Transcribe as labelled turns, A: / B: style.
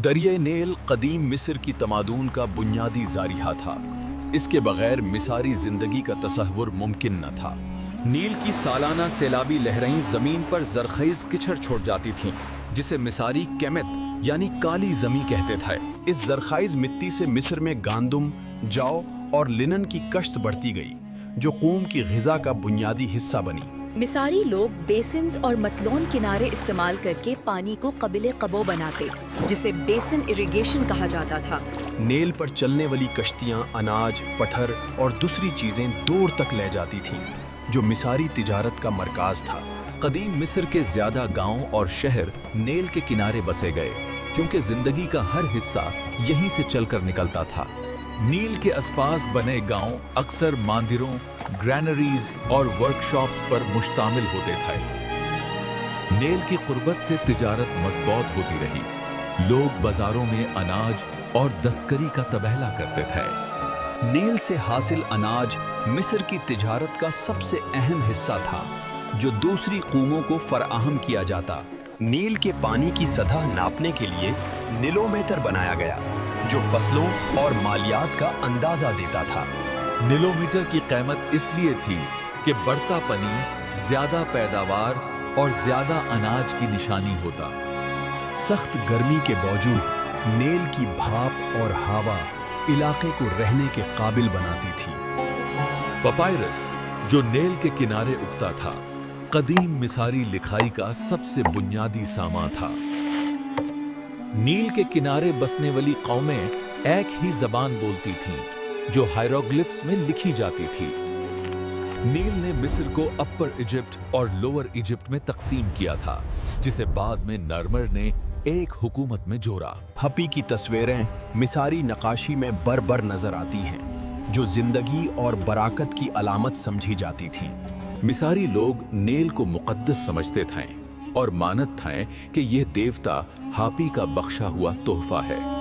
A: دریائے نیل قدیم مصر کی تمادن کا بنیادی ذریعہ تھا۔ اس کے بغیر مصری زندگی کا تصور ممکن نہ تھا۔ نیل کی سالانہ سیلابی لہریں زمین پر زرخیز کچڑ چھوڑ جاتی تھیں، جسے مصری کیمت یعنی کالی زمیں کہتے تھے۔ اس زرخیز مٹی سے مصر میں گاندم، جو اور لنن کی کشت بڑھتی گئی، جو قوم کی غذا کا بنیادی حصہ بنی۔
B: مصری لوگ بیسنز اور متلون کنارے استعمال کر کے پانی کو قابل قبو بناتے، جسے بیسن اریگیشن کہا جاتا تھا۔
A: نیل پر چلنے والی کشتیاں اناج، پتھر اور دوسری چیزیں دور تک لے جاتی تھیں، جو مصری تجارت کا مرکز تھا۔ قدیم مصر کے زیادہ گاؤں اور شہر نیل کے کنارے بسے گئے، کیونکہ زندگی کا ہر حصہ یہیں سے چل کر نکلتا تھا۔ نیل کے آس پاس بنے گاؤں اکثر ماندروں، گرینریز اور ورکشاپس پر مشتمل ہوتے تھے۔ نیل کی قربت سے تجارت مضبوط ہوتی رہی۔ لوگ بازاروں میں اناج اور دستکاری کا تبادلہ کرتے تھے۔ نیل سے حاصل اناج مصر کی تجارت کا سب سے اہم حصہ تھا، جو دوسری قوموں کو فراہم کیا جاتا۔ نیل کے پانی کی سطح ناپنے کے لیے نیلومیٹر بنایا گیا، جو فصلوں اور مالیات کا اندازہ دیتا تھا۔ نیلومیٹر کی قیمت اس لیے تھی کہ بڑھتا پانی زیادہ پیداوار اور زیادہ اناج کی نشانی ہوتا۔ سخت گرمی کے باوجود نیل کی بھاپ اور ہوا علاقے کو رہنے کے قابل بناتی تھی۔ پپائرس، جو نیل کے کنارے اگتا تھا، قدیم مصری لکھائی کا سب سے بنیادی سامان تھا۔ نیل کے کنارے بسنے والی قومیں ایک ہی زبان بولتی تھیں، جو ہائیروگلفس میں لکھی جاتی تھی۔ نیل نے مصر کو اپر ایجپٹ اور لوور ایجپٹ میں تقسیم کیا تھا، جسے بعد میں نرمر نے ایک حکومت میں جوڑا۔ ہپی کی تصویریں مصری نقاشی میں بر نظر آتی ہیں، جو زندگی اور برکت کی علامت سمجھی جاتی تھیں۔ مصری لوگ نیل کو مقدس سمجھتے تھے اور مانت تھے کہ یہ دیوتا ہاپی کا بخشا ہوا تحفہ ہے۔